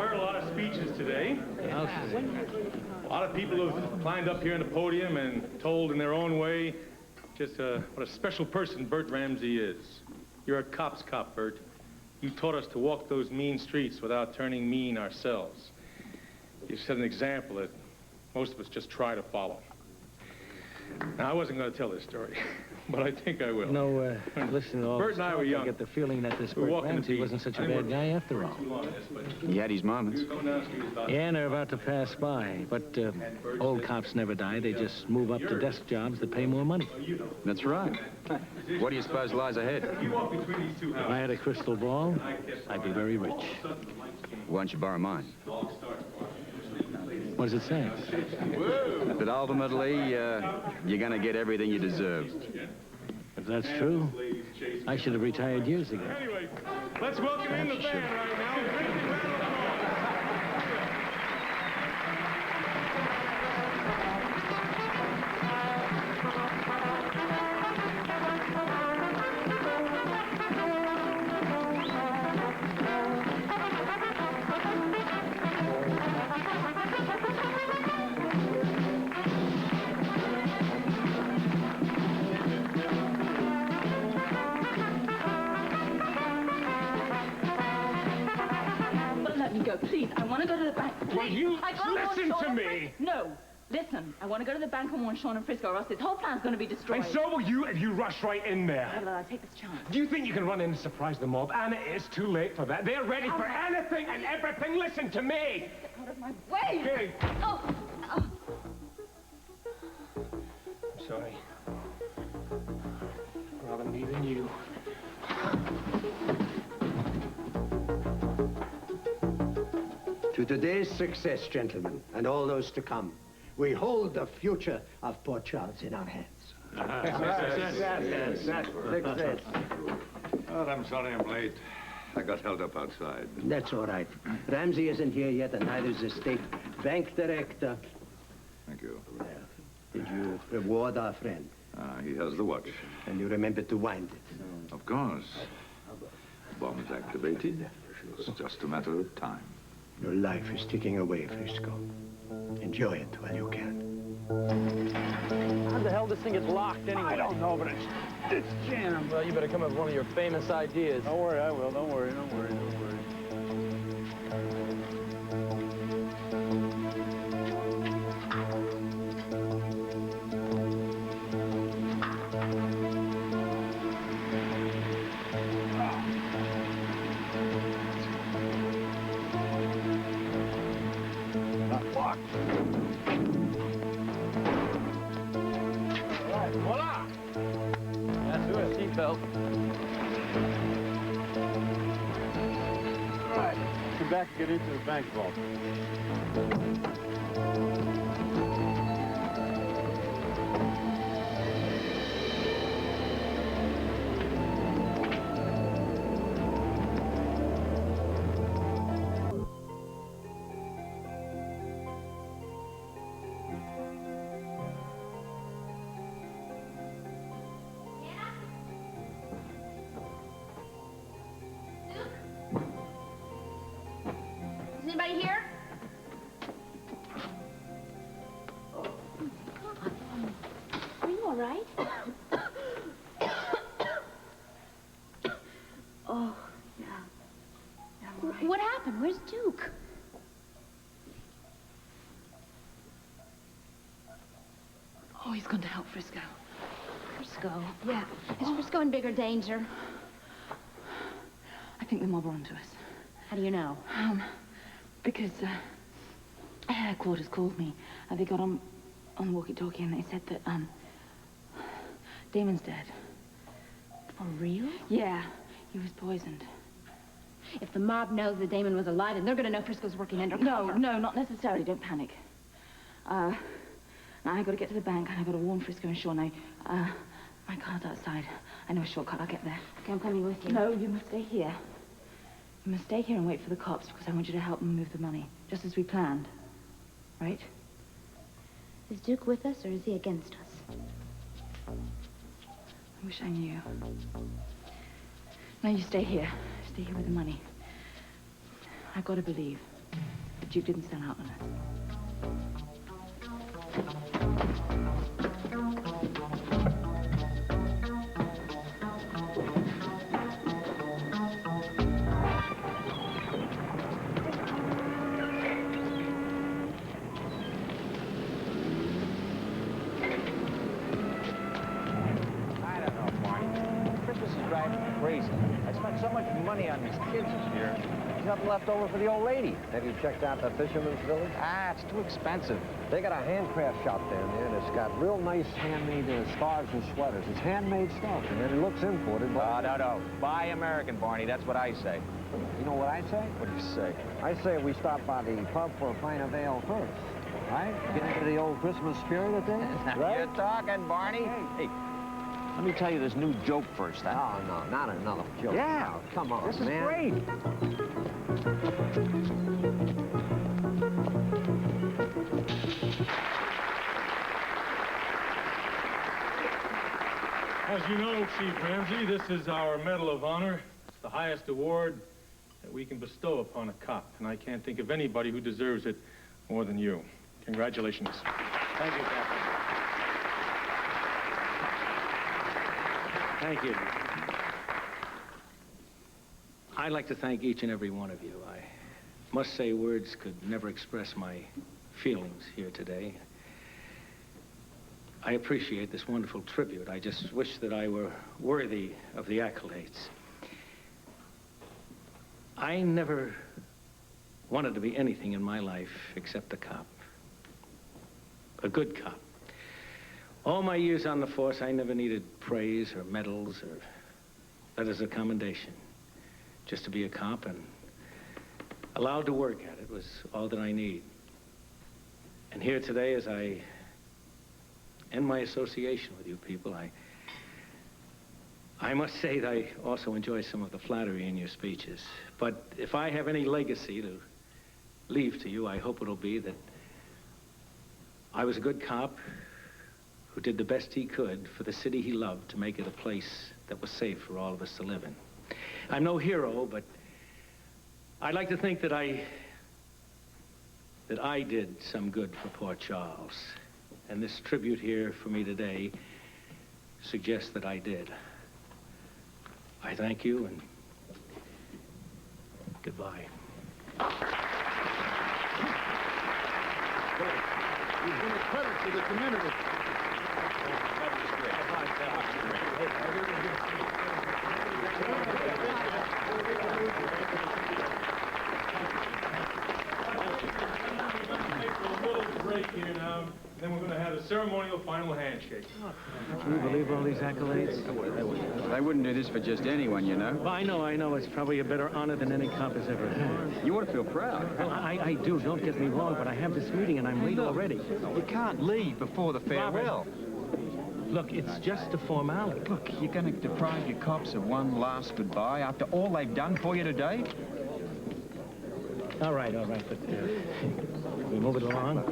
heard a lot of speeches today. A lot of people have climbed up here on the podium and told in their own way just what a special person Bert Ramsey is. You're a cop's cop, Bert. You taught us to walk those mean streets without turning mean ourselves. You set an example that most of us just try to follow. Now, I wasn't going to tell this story, but I think I will. No, listen to all Bert and I were young. I get the feeling that this Bert Ramsey wasn't such a bad guy after all. He had his moments. Yeah, and they're about to pass by. But old cops never die. They just move up to desk jobs that pay more money. That's right. What do you suppose lies ahead? If I had a crystal ball, I'd be very rich. Why don't you borrow mine? What does it say? That ultimately, you're going to get everything you deserve. If that's true, I should have retired years ago. Anyway, let's welcome in the band right now. Please, I want to go to the bank. Please. Will you listen to me? No, listen. I want to go to the bank and warn Sean and Frisco, or else this whole plan's going to be destroyed. And so will you if you rush right in there. Well, I'll take this chance. Do you think you can run in and surprise the mob? Anna, it's too late for that. They're ready for anything and everything. Listen to me. Get out of my way. Okay. Oh. I'm sorry. Rather me than you. To today's success, gentlemen, and all those to come, we hold the future of Port Charles in our hands. Success. Oh, I'm sorry I'm late. I got held up outside. That's all right. Ramsey isn't here yet, and neither is the state bank director. Thank you. Did you reward our friend? He has the watch. And you remember to wind it? Of course. Bomb is activated. It's just a matter of time. Your life is ticking away, Frisco. Enjoy it while you can. How the hell this thing is locked anyway? I don't know, but it's jammed. Well, you better come up with one of your famous ideas. Don't worry, I will. Don't worry. Voila! That's it, seatbelt. All right, come back and get into the bank vault. Is anybody here? Are you all right? Oh, yeah. I'm all right. What happened? Where's Duke? Oh, he's going to help Frisco. Frisco. Yeah. Is Frisco in bigger danger? I think the mob are onto us. How do you know? Because headquarters called me. They got on the walkie-talkie and they said that Damon's dead. For real? Yeah, he was poisoned. If the mob knows that Damon was alive, then they're going to know Frisco's working undercover. No, not necessarily. Don't panic. Now I got to get to the bank and I got to warn Frisco and Sean. My car's outside. I know a shortcut. I'll get there. Okay, I'm coming with you. No, you must stay here. You must stay here and wait for the cops because I want you to help them move the money, just as we planned. Right? Is Duke with us or is he against us? I wish I knew. No, you stay here. Stay here with the money. I've got to believe. The Duke didn't sell out on us. I don't know, Barney. Christmas is driving me crazy. I spent so much money on these kids this year. There's nothing left over for the old lady. Have you checked out the Fisherman's Village? Ah, it's too expensive. They got a handcraft shop down there, and it's got real nice handmade scarves and sweaters. It's handmade stuff, and it looks imported, but... No. Buy American, Barney. That's what I say. You know what I say? What do you say? I say we stop by the pub for a pint of ale first, right? Get into the old Christmas spirit of things, right? You're talking, Barney. Hey, let me tell you this new joke first, huh? No, not another joke. Yeah. Oh, come on, This is man. great. As you know, Chief Ramsey, this is our Medal of Honor. It's the highest award that we can bestow upon a cop, and I can't think of anybody who deserves it more than you. Congratulations. Thank you, Captain. Thank you. I'd like to thank each and every one of you. I must say words could never express my feelings here today. I appreciate this wonderful tribute. I just wish that I were worthy of the accolades. I never wanted to be anything in my life except a cop. A good cop. All my years on the force, I never needed praise or medals or letters of commendation. Just to be a cop and allowed to work at it was all that I need. And here today, as I end my association with you people, I must say that I also enjoy some of the flattery in your speeches. But if I have any legacy to leave to you, I hope it'll be that I was a good cop who did the best he could for the city he loved to make it a place that was safe for all of us to live in. I'm no hero, but I'd like to think that I did some good for Port Charles. And this tribute here for me today suggests that I did. I thank you and goodbye. You've been a credit to the community. Break here now, then we're going to have a ceremonial final handshake. Can you believe all these accolades? They wouldn't do this for just anyone, you know. Well, I know. It's probably a better honor than any cop has ever had. You ought to feel proud. Well, I do. Don't get me wrong, but I have this meeting and I'm late already. You can't leave before the farewell. Look, it's just a formality. Look, you're going to deprive your cops of one last goodbye after all they've done for you today? All right, but we move it along.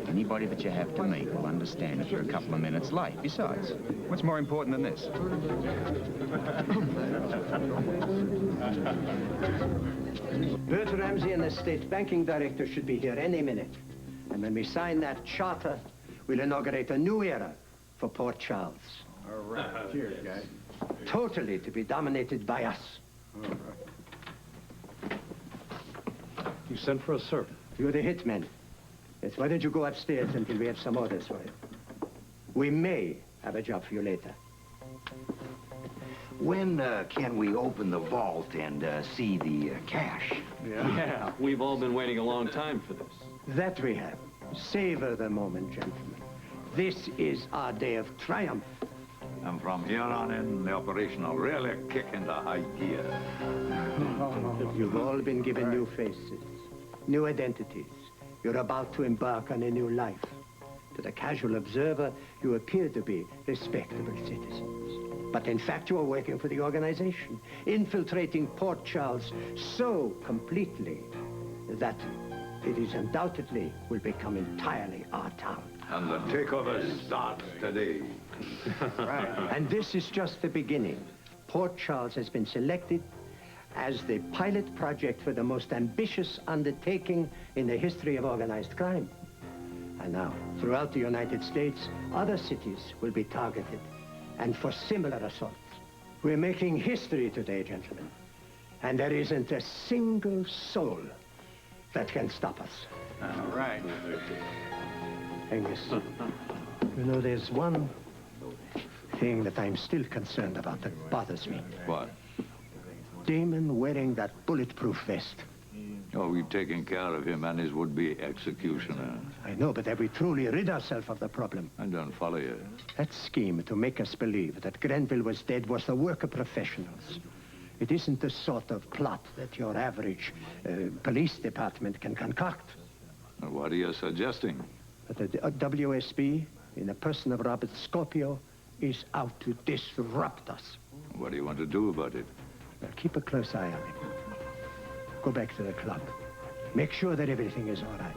Anybody that you have to meet will understand if you're a couple of minutes late. Besides, what's more important than this? Bert Ramsey and the state banking director should be here any minute. And when we sign that charter, we'll inaugurate a new era for Port Charles. All right. Cheers, guys. Totally to be dominated by us. All right. You sent for us, sir? You're the hitman. Yes, why don't you go upstairs until we have some orders for you? We may have a job for you later. When can we open the vault and see the cash? Yeah, we've all been waiting a long time for this. That we have. Savor the moment, gentlemen. This is our day of triumph. And from here on in, the operation will really kick into high gear. You've all been given new faces, new identities. You're about to embark on a new life. To the casual observer, you appear to be respectable citizens. But in fact, you are working for the organization, infiltrating Port Charles so completely that it is undoubtedly will become entirely our town. And the takeover starts today. Right. And this is just the beginning. Port Charles has been selected as the pilot project for the most ambitious undertaking in the history of organized crime. And now, throughout the United States, other cities will be targeted, and for similar assaults. We're making history today, gentlemen. And there isn't a single soul that can stop us. All right. Angus, you know, there's one thing that I'm still concerned about that bothers me. What? Damon wearing that bulletproof vest. Oh, we've taken care of him and his would-be executioner. I know, but have we truly rid ourselves of the problem? I don't follow you. That scheme to make us believe that Grenville was dead was the work of professionals. It isn't the sort of plot that your average police department can concoct. What are you suggesting? But the WSB, in the person of Robert Scorpio, is out to disrupt us. What do you want to do about it? Well, keep a close eye on him. Go back to the club. Make sure that everything is all right.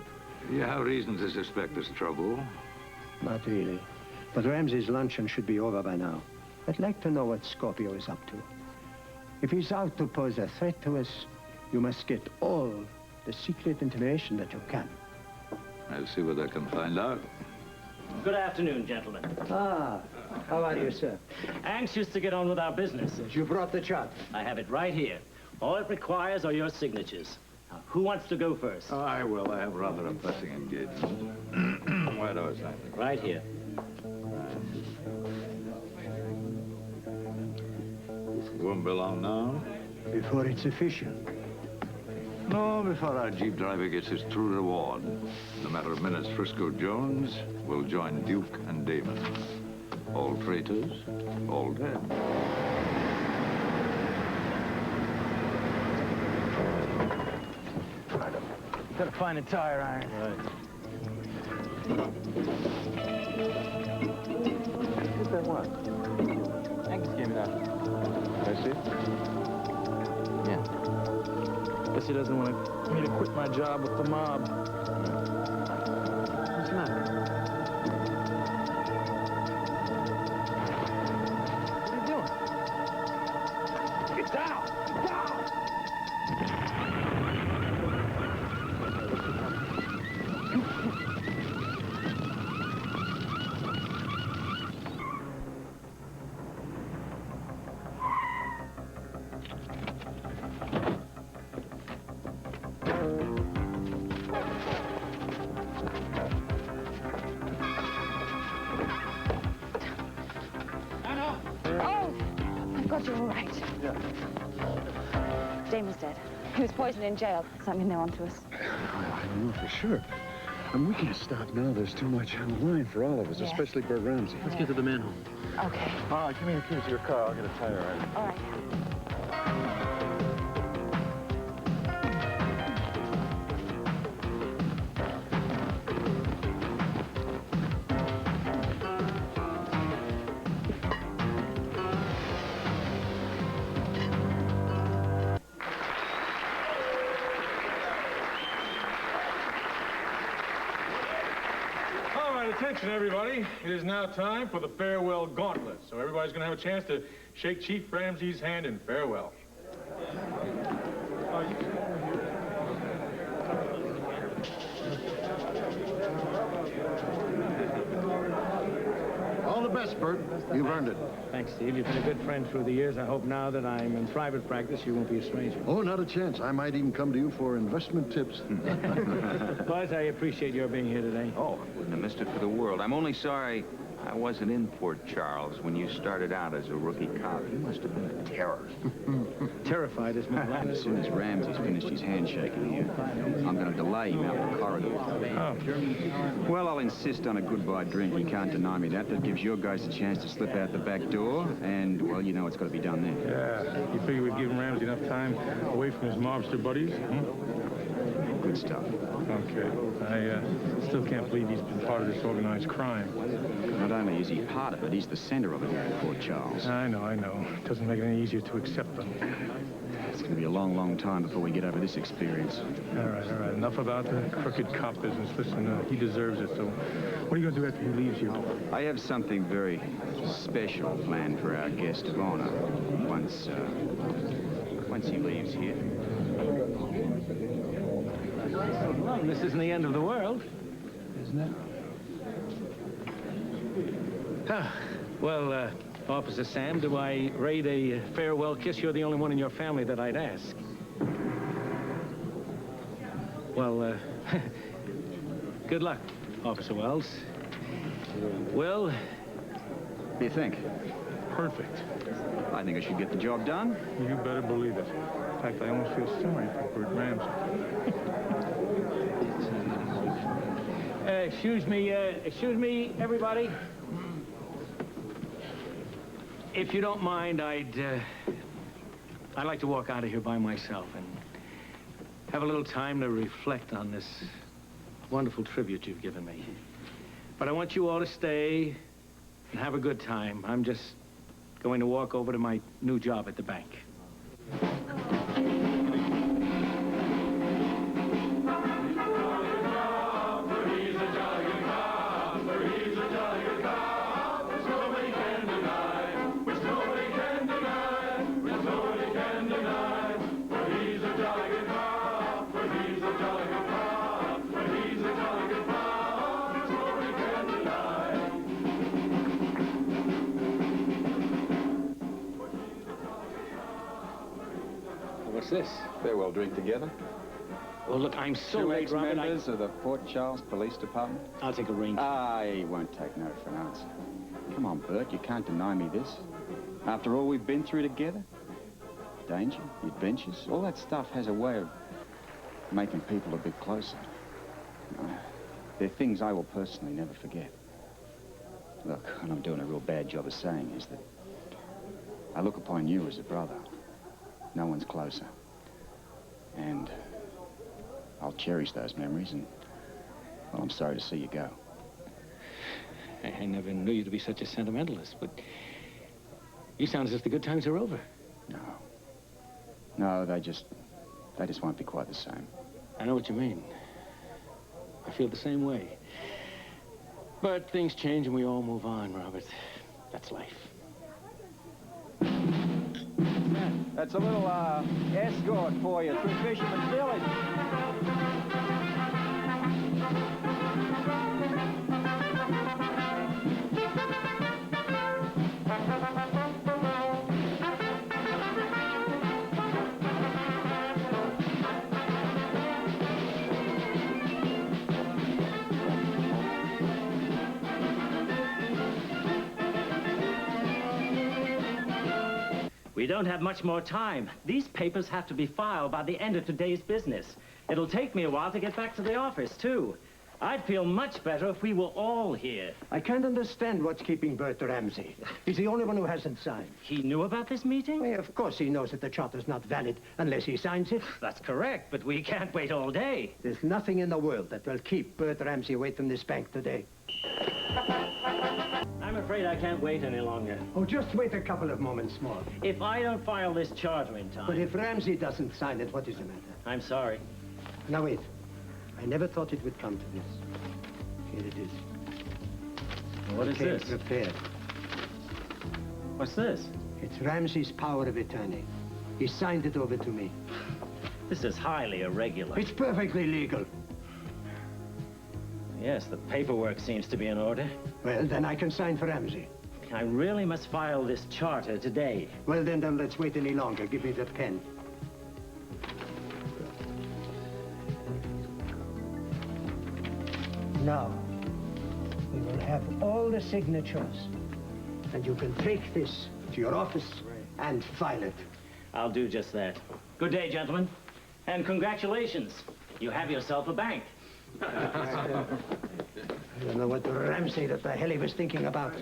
You have reason to suspect there's trouble. Not really. But Ramsey's luncheon should be over by now. I'd like to know what Scorpio is up to. If he's out to pose a threat to us, you must get all the secret information that you can. I'll see what I can find out. Good afternoon, gentlemen. Ah, how are you, sir? Anxious to get on with our business. You brought the chart. I have it right here. All it requires are your signatures. Now, who wants to go first? I will. I have rather a pressing engagement. Where do I sign? Right here. Won't be long now. Before it's official. No, before our jeep driver gets his true reward. In a matter of minutes, Frisco Jones will join Duke and Damon. All traitors, all dead. Gotta find a tire iron. Get that one. Angus gave me that. I see. Yeah. Guess he doesn't want me to quit my job with the mob. What's the matter? What are you doing? Get down! Get down! You're all right. Yeah. Damon's dead. He was poisoned in jail. Something there onto us. I don't know for sure. We can't stop now. There's too much on the line for all of us, Yeah. especially Bert Ramsey. Let's get to the manhole. Okay. Give me the keys to your car. I'll get a tire iron. All right. Attention, everybody. It is now time for the farewell gauntlet. So everybody's going to have a chance to shake Chief Ramsey's hand in farewell. All the best, Bert. You've earned it. Thanks, Steve. You've been a good friend through the years. I hope now that I'm in private practice, you won't be a stranger. Oh, not a chance. I might even come to you for investment tips. Buzz, I appreciate your being here today. Oh, I wouldn't have missed it for the world. I'm only sorry I wasn't in Port Charles when you started out as a rookie cop. You must have been a terror. Terrified as my life. As soon as Ramsey's finished his handshaking here, I'm going to delay him out the corridor. Oh, sure. Well, I'll insist on a goodbye drink. You can't deny me that. That gives your guys a chance to slip out the back door, and, well, you know it's got to be done then. Yeah. You figure we'd give Ramsey enough time away from his mobster buddies? Good stuff. Okay. I still can't believe he's been part of this organized crime. Not only is he part of it, he's the center of it here at Port Charles. I know. It doesn't make it any easier to accept them. It's going to be a long, long time before we get over this experience. All right. Enough about the crooked cop business. Listen, he deserves it, so what are you going to do after he leaves you? I have something very special planned for our guest of honor once once he leaves here. Well, this isn't the end of the world, isn't it? Well, Officer Sam, do I rate a farewell kiss? You're the only one in your family that I'd ask. Well, good luck, Officer Wells. Will? What do you think? Perfect. I think I should get the job done. You better believe it. In fact, I almost feel sorry for Bert Ramsey. Excuse me, everybody. If you don't mind, I'd like to walk out of here by myself and have a little time to reflect on this wonderful tribute you've given me. But I want you all to stay and have a good time. I'm just going to walk over to my new job at the bank. What's this? Farewell drink together. Well, look, I'm so Two late, Robert. ex-members of the Port Charles Police Department. I'll take a range. I won't take no for an answer. Come on, Bert, you can't deny me this. After all we've been through together, danger, adventures, all that stuff has a way of making people a bit closer. They're things I will personally never forget. Look, what I'm doing a real bad job of saying is that I look upon you as a brother. No one's closer. And I'll cherish those memories, and, well, I'm sorry to see you go. I never knew you to be such a sentimentalist, but you sound as if the good times are over. No, they just won't be quite the same. I know what you mean. I feel the same way. But things change and we all move on, Robert. That's life. That's a little escort for you through Fisherman's Village. We don't have much more time. These papers have to be filed by the end of today's business. It'll take me a while to get back to the office, too. I'd feel much better if we were all here. I can't understand what's keeping Bert Ramsey. He's the only one who hasn't signed. He knew about this meeting? Well, of course he knows that the charter's not valid unless he signs it. That's correct, but we can't wait all day. There's nothing in the world that will keep Bert Ramsey away from this bank today. I'm afraid I can't wait any longer. Oh, just wait a couple of moments more. If I don't file this charter in time... But if Ramsey doesn't sign it, what is the matter? I'm sorry. Now, wait. I never thought it would come to this. Here it is. What is this? Prepared. What's this? It's Ramsey's power of attorney. He signed it over to me. This is highly irregular. It's perfectly legal. Yes, the paperwork seems to be in order. Well, then I can sign for Ramsey. I really must file this charter today. Well, then don't let's wait any longer. Give me the pen. Now, we will have all the signatures. And you can take this to your office and file it. I'll do just that. Good day, gentlemen. And congratulations. You have yourself a bank. I don't know what Ramsey that the hell he was thinking about.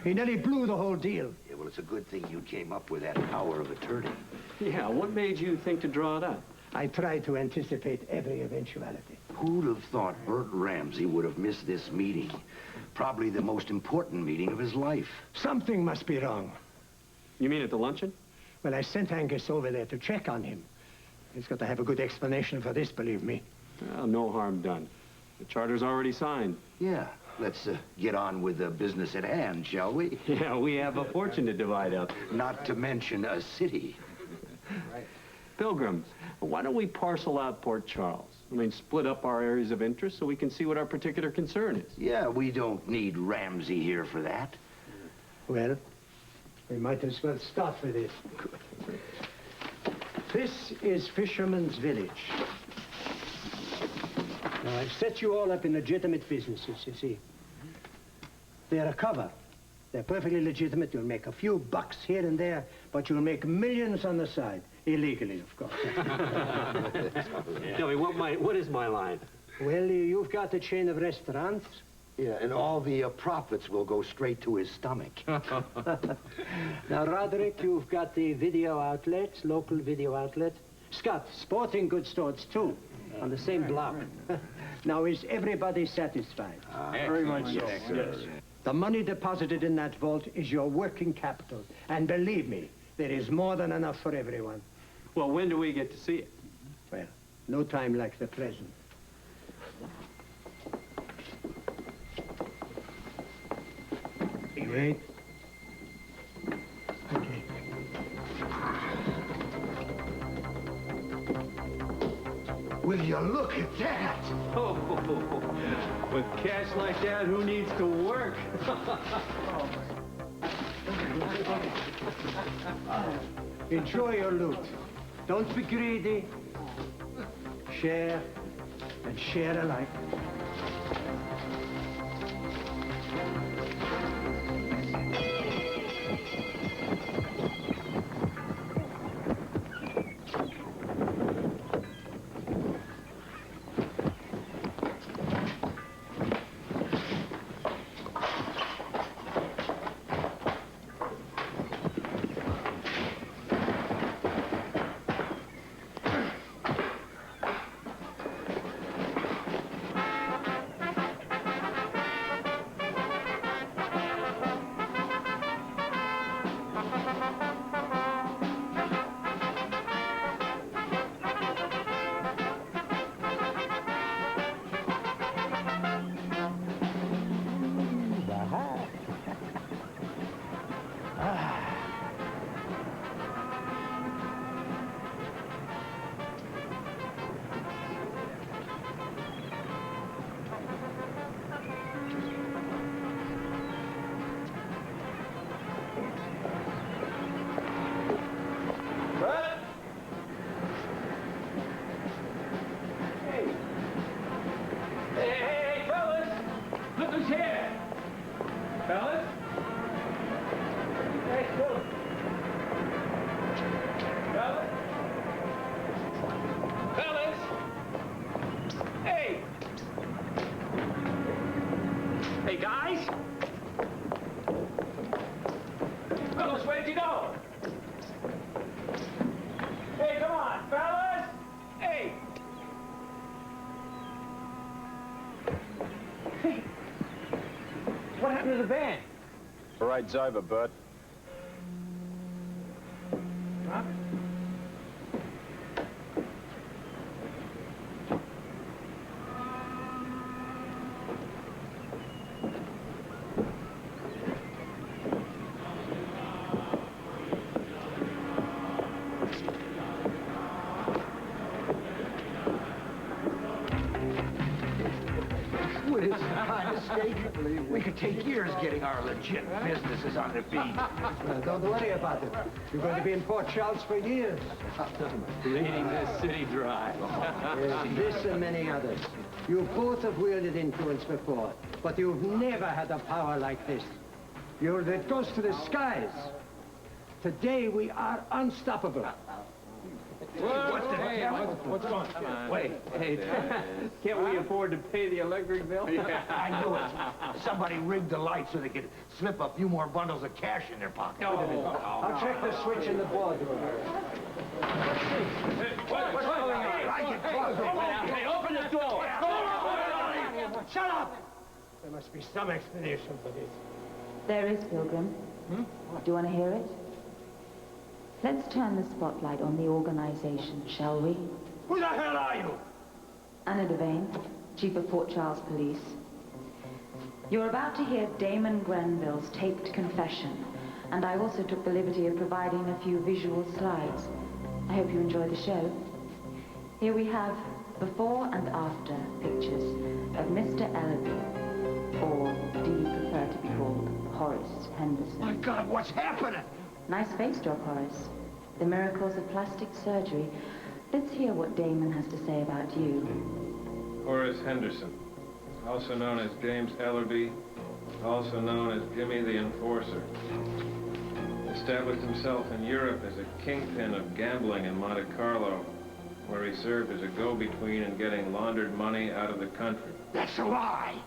He nearly blew the whole deal. Yeah, well, it's a good thing you came up with that power of attorney. Yeah, what made you think to draw it up? I tried to anticipate every eventuality. Who'd have thought Bert Ramsey would have missed this meeting? Probably the most important meeting of his life. Something must be wrong. You mean at the luncheon? Well, I sent Angus over there to check on him. He's got to have a good explanation for this, believe me. Well, no harm done. The charter's already signed. Yeah, let's get on with the business at hand, shall we? Yeah, we have a fortune to divide up. Not to mention a city. Pilgrim, why don't we parcel out Port Charles? I mean, split up our areas of interest so we can see what our particular concern is. Yeah, we don't need Ramsey here for that. Well, we might as well start with it. This is Fisherman's Village. Now, I've set you all up in legitimate businesses, you see. They're a cover. They're perfectly legitimate. You'll make a few bucks here and there, but you'll make millions on the side. Illegally, of course. Tell me, what is my line? Well, you've got a chain of restaurants. Yeah, and all the profits will go straight to his stomach. Now, Roderick, you've got the video outlets, local video outlets. Scott, sporting goods stores, too, on the same block. Now, is everybody satisfied? Very much so. Yes. The money deposited in that vault is your working capital. And believe me, there is more than enough for everyone. Well, when do we get to see it? Well, no time like the present. You wait. Okay. Will you look at that? Oh, with cash like that, who needs to work? Enjoy your loot. Don't be greedy. Share and share alike. What happened to the van? The ride's over, Bert. Huh? We could take years getting our legit businesses on their feet. Don't worry about it. You're going to be in Port Charles for years. Bleeding this city dry. Yes, this and many others. You both have wielded influence before, but you've never had a power like this. It goes to the skies. Today we are unstoppable. What's going on? Wait, hey, can't we afford to pay the electric bill? I knew it. Somebody rigged the lights so they could slip a few more bundles of cash in their pocket. I'll check the switch in the boardroom. What's going on? Hey, open the door! Shut up! There must be some explanation for this. There is, Pilgrim. Do you want to hear it? Let's turn the spotlight on the organization, shall we? Who the hell are you? Anna Devane, Chief of Port Charles Police. You're about to hear Damon Grenville's taped confession, and I also took the liberty of providing a few visual slides. I hope you enjoy the show. Here we have before and after pictures of Mr. Ellaby, or do you prefer to be called Horace Henderson? My God, what's happening? Nice face job, Horace. The miracles of plastic surgery. Let's hear what Damon has to say about you. Horace Henderson, also known as James Ellerby, also known as Jimmy the Enforcer. Established himself in Europe as a kingpin of gambling in Monte Carlo, where he served as a go-between in getting laundered money out of the country. That's a lie!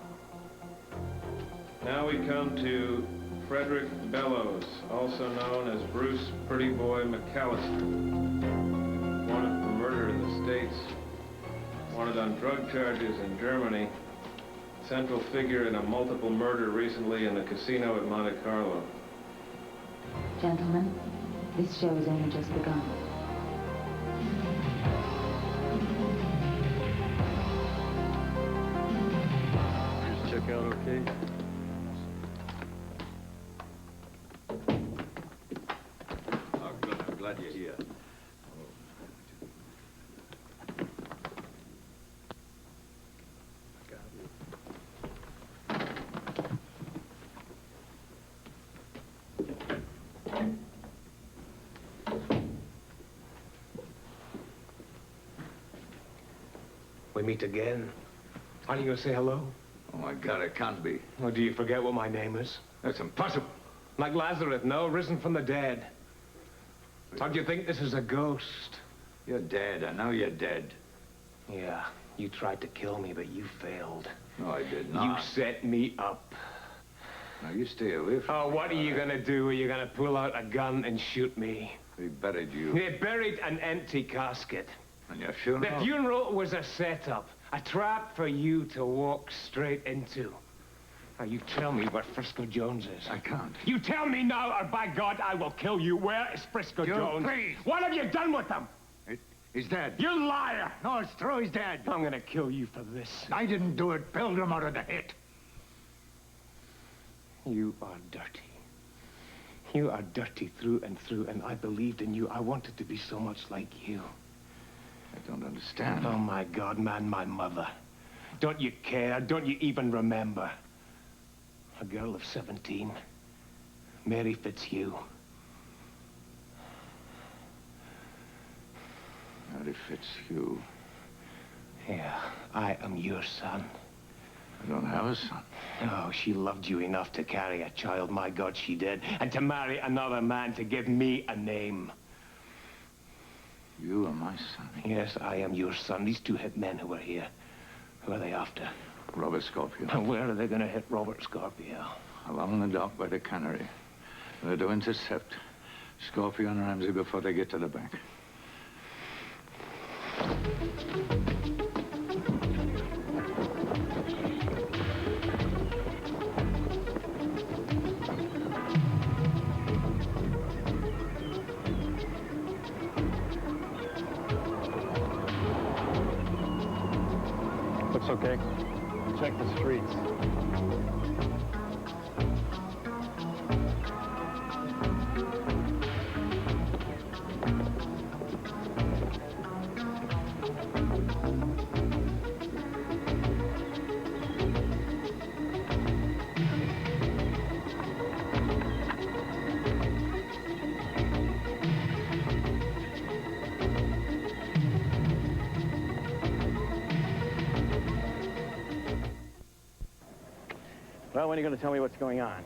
Now we come to Frederick Bellows, also known as Bruce Pretty Boy McAllister. Wanted for murder in the States, wanted on drug charges in Germany, central figure in a multiple murder recently in the casino at Monte Carlo. Gentlemen, this show has only just begun. Just check out okay? Oh, good. I'm glad you're here. We meet again. Aren't you going to say hello? Oh, my God, it can't be. Or do you forget what my name is? That's impossible. Like Lazarus, no? Risen from the dead. Don't you think this is a ghost? You're dead. I know you're dead. Yeah, you tried to kill me, but you failed. No, I did not. You set me up. Now, you stay away from Oh, what are you going to do? Are you going to pull out a gun and shoot me? They buried you. They buried an empty casket. And your funeral? The funeral was a setup, a trap for you to walk straight into. Now, you tell me what Frisco Jones is. I can't. You tell me now, or by God, I will kill you. Where is Frisco Jones? Please. What have you done with him? He's dead. You liar! No, it's true. He's dead. I'm gonna kill you for this. I didn't do it. Pilgrim out of the hit. You are dirty. You are dirty through and through, and I believed in you. I wanted to be so much like you. I don't understand. Oh, my God, man, my mother. Don't you care? Don't you even remember? A girl of 17. Mary Fitzhugh. Mary Fitzhugh. Yeah, I am your son. I don't have a son. Oh, she loved you enough to carry a child. My God, she did. And to marry another man to give me a name. You are my son. Yes, I am your son. These two hit men who are here. Who are they after? Robert Scorpio. And where are they going to hit Robert Scorpio? Along the dock by the cannery. They're to intercept Scorpio and Ramsey before they get to the bank. Looks okay. Check the streets. Well, when are you going to tell me what's going on?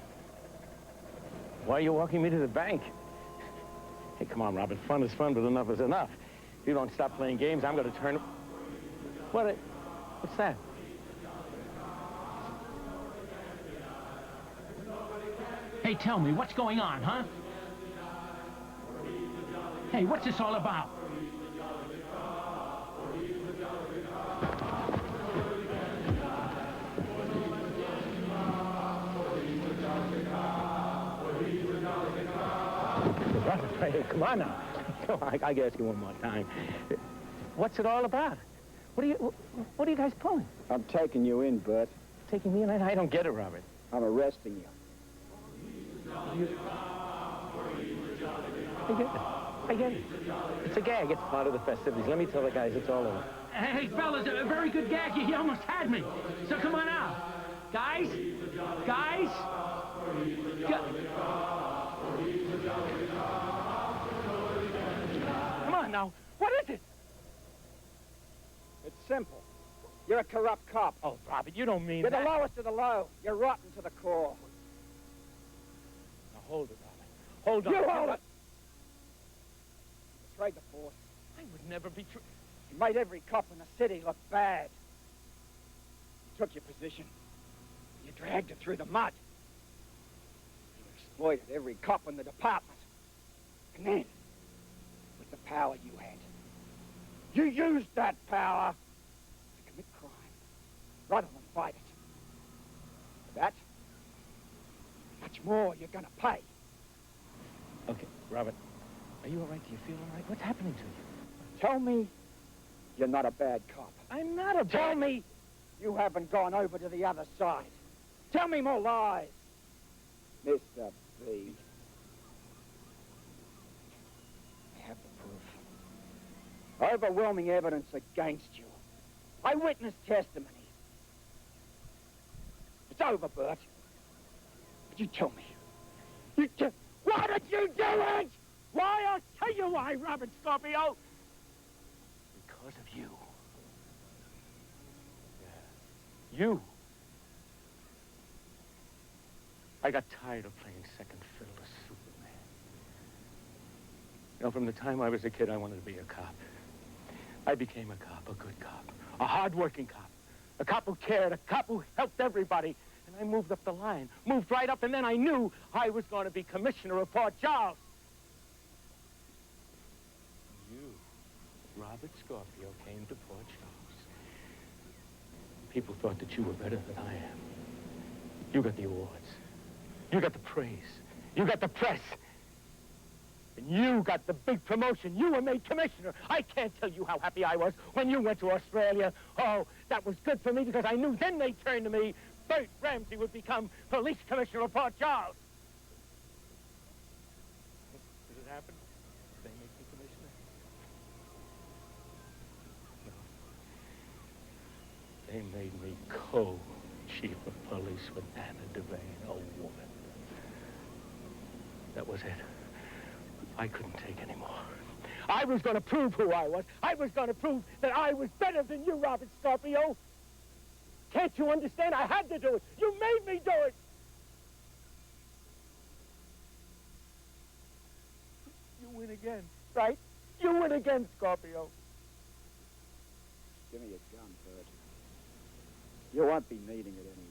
Why are you walking me to the bank? Hey, come on, Robert. Fun is fun, but enough is enough. If you don't stop playing games, I'm going to turn... What's that? Hey, tell me, what's going on, huh? Hey, what's this all about? Hey, come on now. Come on, I gotta ask you one more time. What's it all about? What are you guys pulling? I'm taking you in, Bert. Taking me in? I don't get it, Robert. I'm arresting you. I get it. I get it. It's a gag. It's part of the festivities. Let me tell the guys it's all over. Hey, fellas, a very good gag. You almost had me. So come on out. Guys? Guys? Come on now. What is it? It's simple. You're a corrupt cop. Oh, Robert, you don't mean You're that. the lowest of the low. You're rotten to the core. Now, hold it, Robert. Hold on. You hold it. You betrayed the force. I would never betray... You made every cop in the city look bad. You took your position. You dragged it through the mud. You exploited every cop in the department. And then, with the power you had, you used that power to commit crime, rather than fight it. For that, much more you're gonna pay. Okay, Robert, are you all right? Do you feel all right? What's happening to you? Tell me you're not a bad cop. I'm not a bad... Tell me you haven't gone over to the other side. Tell me more lies, Mr. B. I have the proof. Overwhelming evidence against you. Eyewitness testimony. It's over, Bert. But you tell me. Why did you do it? Why? I'll tell you why, Robert Scorpio. Because of you. Yeah. You. I got tired of playing second fiddle to Superman. You know, from the time I was a kid, I wanted to be a cop. I became a cop, a good cop, a hard-working cop, a cop who cared, a cop who helped everybody. And I moved up the line, moved right up, and then I knew I was going to be commissioner of Port Charles. You, Robert Scorpio, came to Port Charles. People thought that you were better than I am. You got the awards. You got the praise. You got the press. And you got the big promotion. You were made commissioner. I can't tell you how happy I was when you went to Australia. Oh, that was good for me because I knew then they'd turn to me. Bert Ramsey would become police commissioner of Port Charles. Did it happen? Did they make me commissioner? No. They made me co-chief of police with Anna Devane, a woman. That was it. I couldn't take any more. I was going to prove who I was. I was going to prove that I was better than you, Robert Scorpio. Can't you understand? I had to do it. You made me do it. You win again, right? You win again, Scorpio. Give me a gun, Bert. You won't be needing it anymore.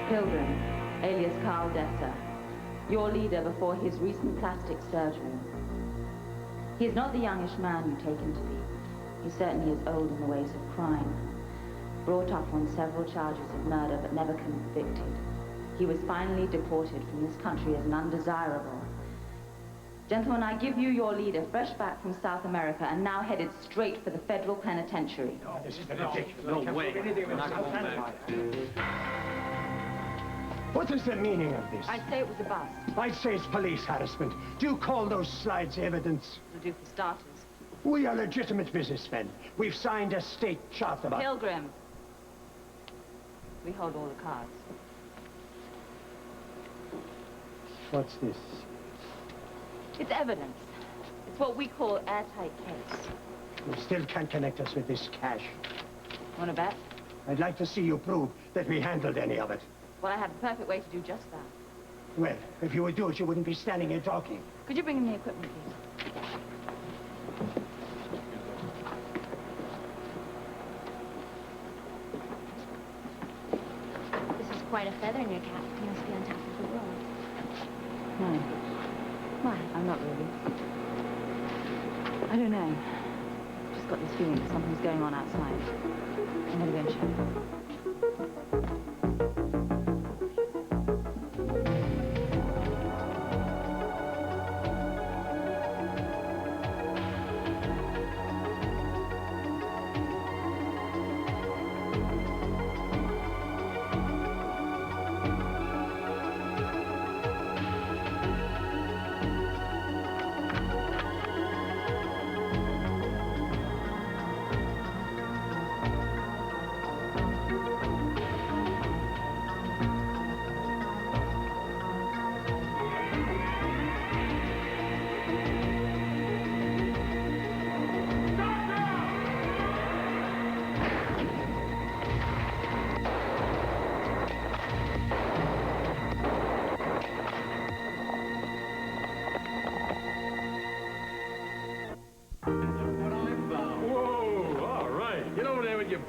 Pilgrim, alias Carl Dessa, your leader before his recent plastic surgery. He is not the youngish man you take him to be. He certainly is old in the ways of crime. Brought up on several charges of murder but never convicted. He was finally deported from this country as an undesirable. Gentlemen, I give you your leader, fresh back from South America, and now headed straight for the federal penitentiary. This is ridiculous. No way. We're not going back. What is the meaning of this? I'd say it was a bust. I'd say it's police harassment. Do you call those slides evidence? It'll do for starters. We are legitimate businessmen. We've signed a state charter. Pilgrim. We hold all the cards. What's this? It's evidence. It's what we call airtight case. You still can't connect us with this cash. Want to bet? I'd like to see you prove that we handled any of it. Well, I have the perfect way to do just that. Well, if you would do it, you wouldn't be standing here talking. Could you bring in the equipment, please? This is quite a feather in your cap. You must be on top of the world. No. Why? I'm not really. I don't know. Just got this feeling that something's going on outside. I'm gonna go and check.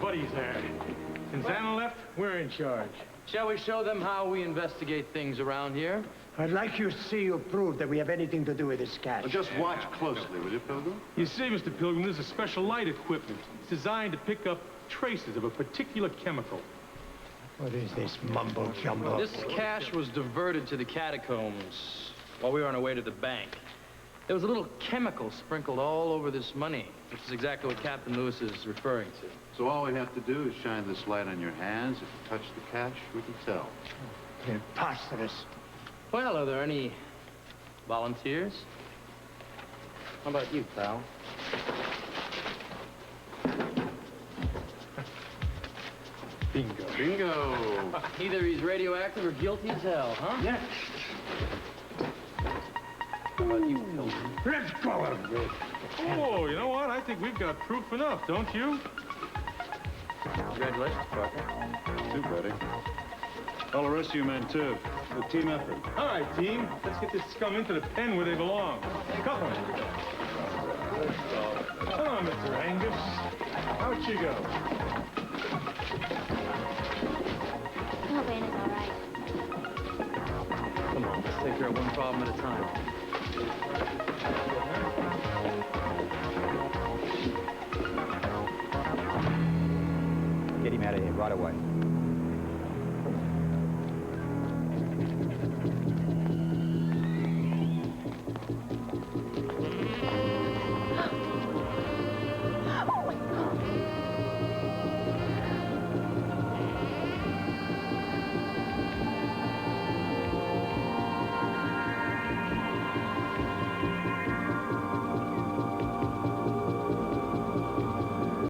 buddies there. Since Anna left, we're in charge. Shall we show them how we investigate things around here? I'd like you to see you prove that we have anything to do with this cash. Well, just watch closely, will you, Pilgrim? You see, Mr. Pilgrim, this is special light equipment. It's designed to pick up traces of a particular chemical. What is this mumbo-jumbo? This cash was diverted to the catacombs while we were on our way to the bank. There was a little chemical sprinkled all over this money, which is exactly what Captain Lewis is referring to. So all we have to do is shine this light on your hands. If you touch the cash, we can tell. Preposterous. Well, are there any volunteers? How about you, pal? Bingo. Bingo. Either he's radioactive or guilty as hell, huh? Yes. How about you, Pilgrim? Let's go of this. Oh, you know what? I think we've got proof enough, don't you? Congratulations, partner. Too, buddy. All the rest of you men, too. A team effort. All right, team. Let's get this scum into the pen where they belong. Cuff them. Come on, Mr. Angus. Out you go. I hope Anna's all right. Come on, let's take care of one problem at a time. Get him out of here right away.